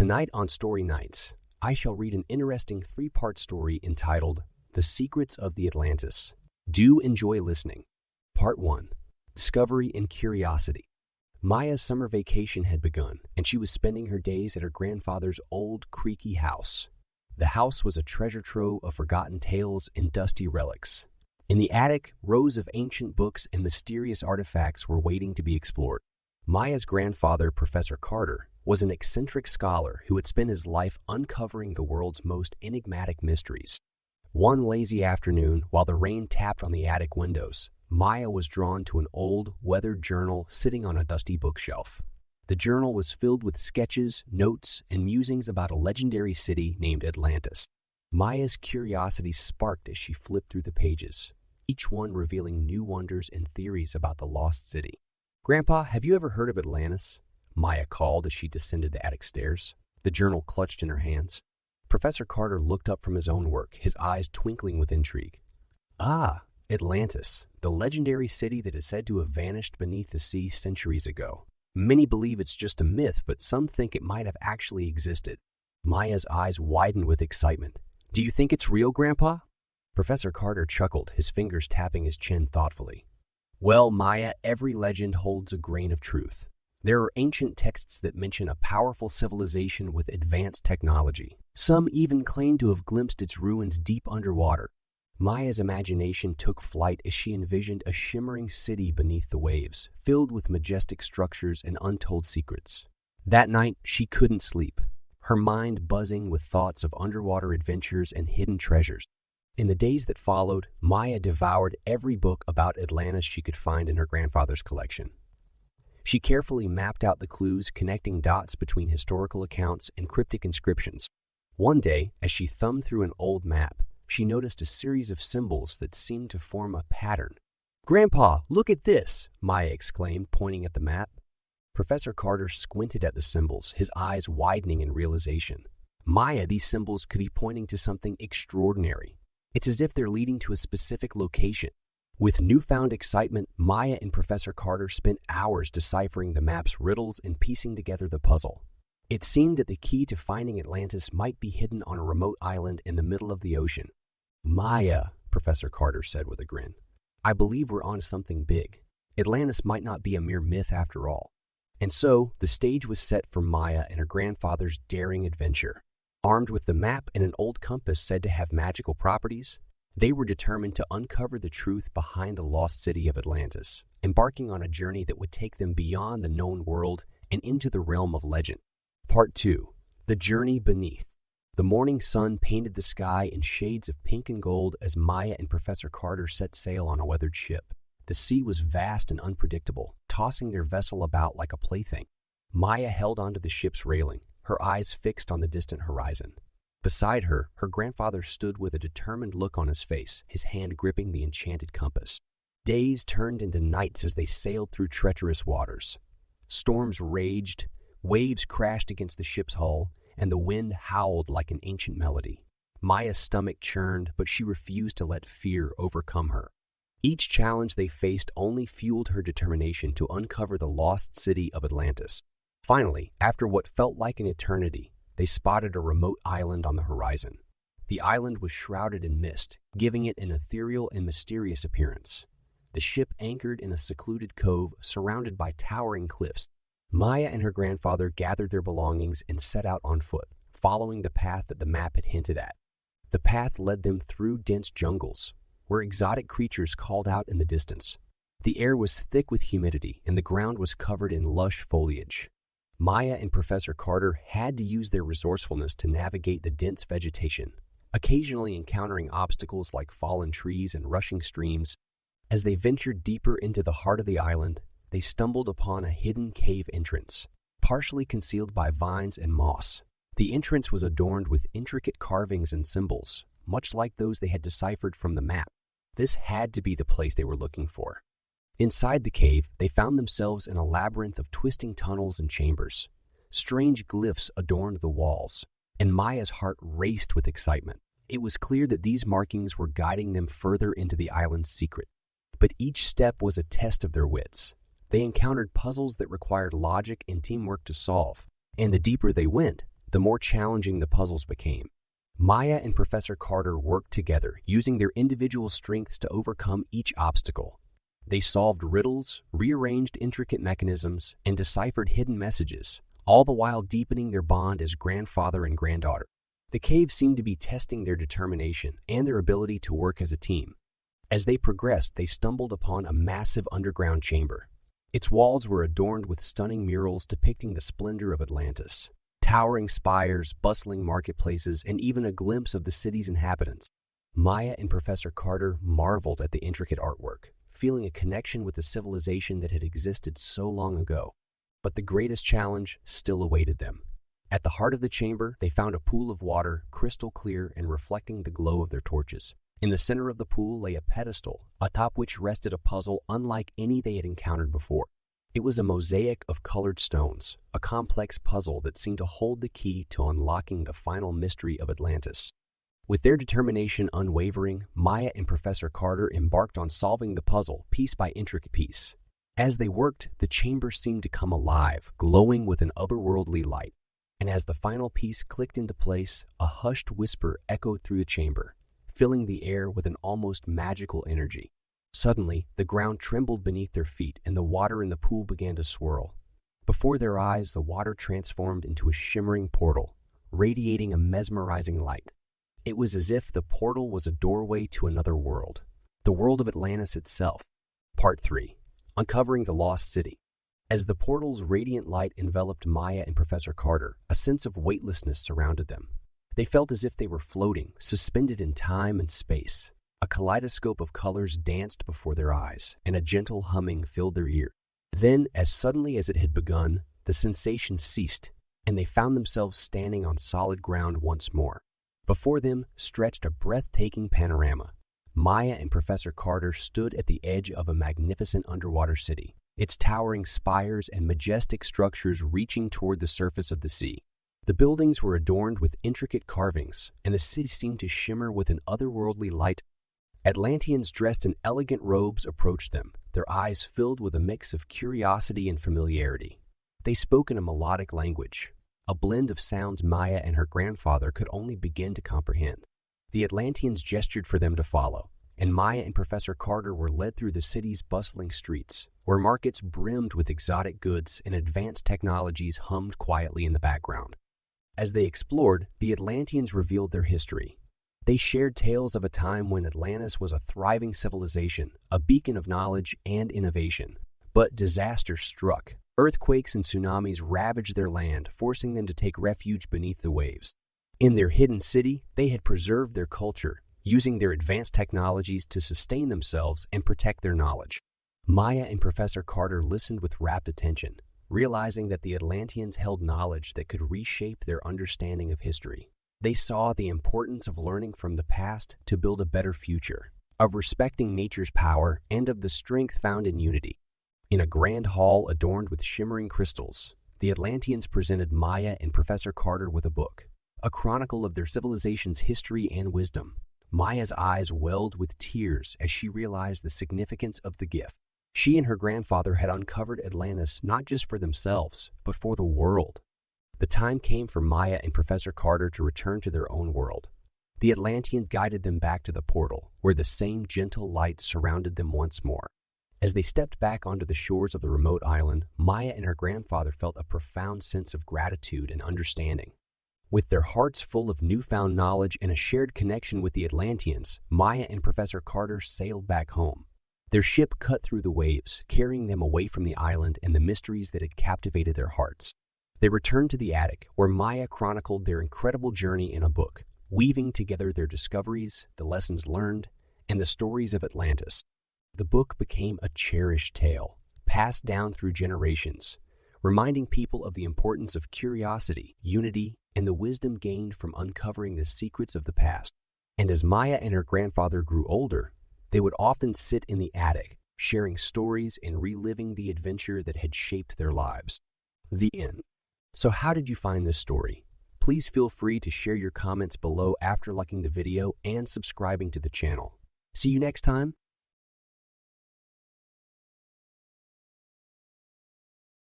Tonight on Story Nights, I shall read an interesting three-part story entitled The Secrets of the Atlantis. Do enjoy listening. Part 1. Discovery and Curiosity. Maya's summer vacation had begun, and she was spending her days at her grandfather's old, creaky house. The house was a treasure trove of forgotten tales and dusty relics. In the attic, rows of ancient books and mysterious artifacts were waiting to be explored. Maya's grandfather, Professor Carter, was an eccentric scholar who had spent his life uncovering the world's most enigmatic mysteries. One lazy afternoon, while the rain tapped on the attic windows, Maya was drawn to an old, weathered journal sitting on a dusty bookshelf. The journal was filled with sketches, notes, and musings about a legendary city named Atlantis. Maya's curiosity sparked as she flipped through the pages, each one revealing new wonders and theories about the lost city. "Grandpa, have you ever heard of Atlantis?" Maya called as she descended the attic stairs, the journal clutched in her hands. Professor Carter looked up from his own work, his eyes twinkling with intrigue. "Ah, Atlantis, the legendary city that is said to have vanished beneath the sea centuries ago. Many believe it's just a myth, but some think it might have actually existed." Maya's eyes widened with excitement. "Do you think it's real, Grandpa?" Professor Carter chuckled, his fingers tapping his chin thoughtfully. "Well, Maya, every legend holds a grain of truth. There are ancient texts that mention a powerful civilization with advanced technology. Some even claim to have glimpsed its ruins deep underwater." Maya's imagination took flight as she envisioned a shimmering city beneath the waves, filled with majestic structures and untold secrets. That night, she couldn't sleep, her mind buzzing with thoughts of underwater adventures and hidden treasures. In the days that followed, Maya devoured every book about Atlantis she could find in her grandfather's collection. She carefully mapped out the clues, connecting dots between historical accounts and cryptic inscriptions. One day, as she thumbed through an old map, she noticed a series of symbols that seemed to form a pattern. "Grandpa, look at this!" Maya exclaimed, pointing at the map. Professor Carter squinted at the symbols, his eyes widening in realization. "Maya, these symbols could be pointing to something extraordinary. It's as if they're leading to a specific location." With newfound excitement, Maya and Professor Carter spent hours deciphering the map's riddles and piecing together the puzzle. It seemed that the key to finding Atlantis might be hidden on a remote island in the middle of the ocean. "Maya," Professor Carter said with a grin, "I believe we're on something big. Atlantis might not be a mere myth after all." And so, the stage was set for Maya and her grandfather's daring adventure. Armed with the map and an old compass said to have magical properties, they were determined to uncover the truth behind the lost city of Atlantis, embarking on a journey that would take them beyond the known world and into the realm of legend. Part 2. The Journey Beneath. The morning sun painted the sky in shades of pink and gold as Maya and Professor Carter set sail on a weathered ship. The sea was vast and unpredictable, tossing their vessel about like a plaything. Maya held onto the ship's railing, her eyes fixed on the distant horizon. Beside her, her grandfather stood with a determined look on his face, his hand gripping the enchanted compass. Days turned into nights as they sailed through treacherous waters. Storms raged, waves crashed against the ship's hull, and the wind howled like an ancient melody. Maya's stomach churned, but she refused to let fear overcome her. Each challenge they faced only fueled her determination to uncover the lost city of Atlantis. Finally, after what felt like an eternity, they spotted a remote island on the horizon. The island was shrouded in mist, giving it an ethereal and mysterious appearance. The ship anchored in a secluded cove surrounded by towering cliffs. Maya and her grandfather gathered their belongings and set out on foot, following the path that the map had hinted at. The path led them through dense jungles, where exotic creatures called out in the distance. The air was thick with humidity, and the ground was covered in lush foliage. Maya and Professor Carter had to use their resourcefulness to navigate the dense vegetation, occasionally encountering obstacles like fallen trees and rushing streams. As they ventured deeper into the heart of the island, they stumbled upon a hidden cave entrance, partially concealed by vines and moss. The entrance was adorned with intricate carvings and symbols, much like those they had deciphered from the map. This had to be the place they were looking for. Inside the cave, they found themselves in a labyrinth of twisting tunnels and chambers. Strange glyphs adorned the walls, and Maya's heart raced with excitement. It was clear that these markings were guiding them further into the island's secret. But each step was a test of their wits. They encountered puzzles that required logic and teamwork to solve, and the deeper they went, the more challenging the puzzles became. Maya and Professor Carter worked together, using their individual strengths to overcome each obstacle. They solved riddles, rearranged intricate mechanisms, and deciphered hidden messages, all the while deepening their bond as grandfather and granddaughter. The cave seemed to be testing their determination and their ability to work as a team. As they progressed, they stumbled upon a massive underground chamber. Its walls were adorned with stunning murals depicting the splendor of Atlantis. Towering spires, bustling marketplaces, and even a glimpse of the city's inhabitants. Maya and Professor Carter marveled at the intricate artwork, feeling a connection with the civilization that had existed so long ago. But the greatest challenge still awaited them. At the heart of the chamber, they found a pool of water, crystal clear and reflecting the glow of their torches. In the center of the pool lay a pedestal, atop which rested a puzzle unlike any they had encountered before. It was a mosaic of colored stones, a complex puzzle that seemed to hold the key to unlocking the final mystery of Atlantis. With their determination unwavering, Maya and Professor Carter embarked on solving the puzzle piece by intricate piece. As they worked, the chamber seemed to come alive, glowing with an otherworldly light. And as the final piece clicked into place, a hushed whisper echoed through the chamber, filling the air with an almost magical energy. Suddenly, the ground trembled beneath their feet and the water in the pool began to swirl. Before their eyes, the water transformed into a shimmering portal, radiating a mesmerizing light. It was as if the portal was a doorway to another world, the world of Atlantis itself. Part 3. Uncovering the Lost City. As the portal's radiant light enveloped Maya and Professor Carter, a sense of weightlessness surrounded them. They felt as if they were floating, suspended in time and space. A kaleidoscope of colors danced before their eyes, and a gentle humming filled their ear. Then, as suddenly as it had begun, the sensation ceased, and they found themselves standing on solid ground once more. Before them stretched a breathtaking panorama. Maya and Professor Carter stood at the edge of a magnificent underwater city, its towering spires and majestic structures reaching toward the surface of the sea. The buildings were adorned with intricate carvings, and the city seemed to shimmer with an otherworldly light. Atlanteans dressed in elegant robes approached them, their eyes filled with a mix of curiosity and familiarity. They spoke in a melodic language, a blend of sounds Maya and her grandfather could only begin to comprehend. The Atlanteans gestured for them to follow, and Maya and Professor Carter were led through the city's bustling streets, where markets brimmed with exotic goods and advanced technologies hummed quietly in the background. As they explored, the Atlanteans revealed their history. They shared tales of a time when Atlantis was a thriving civilization, a beacon of knowledge and innovation. But disaster struck. Earthquakes and tsunamis ravaged their land, forcing them to take refuge beneath the waves. In their hidden city, they had preserved their culture, using their advanced technologies to sustain themselves and protect their knowledge. Maya and Professor Carter listened with rapt attention, realizing that the Atlanteans held knowledge that could reshape their understanding of history. They saw the importance of learning from the past to build a better future, of respecting nature's power, and of the strength found in unity. In a grand hall adorned with shimmering crystals, the Atlanteans presented Maya and Professor Carter with a book, a chronicle of their civilization's history and wisdom. Maya's eyes welled with tears as she realized the significance of the gift. She and her grandfather had uncovered Atlantis not just for themselves, but for the world. The time came for Maya and Professor Carter to return to their own world. The Atlanteans guided them back to the portal, where the same gentle light surrounded them once more. As they stepped back onto the shores of the remote island, Maya and her grandfather felt a profound sense of gratitude and understanding. With their hearts full of newfound knowledge and a shared connection with the Atlanteans, Maya and Professor Carter sailed back home. Their ship cut through the waves, carrying them away from the island and the mysteries that had captivated their hearts. They returned to the attic, where Maya chronicled their incredible journey in a book, weaving together their discoveries, the lessons learned, and the stories of Atlantis. The book became a cherished tale, passed down through generations, reminding people of the importance of curiosity, unity, and the wisdom gained from uncovering the secrets of the past. And as Maya and her grandfather grew older, they would often sit in the attic, sharing stories and reliving the adventure that had shaped their lives. The end. So how did you find this story? Please feel free to share your comments below after liking the video and subscribing to the channel. See you next time.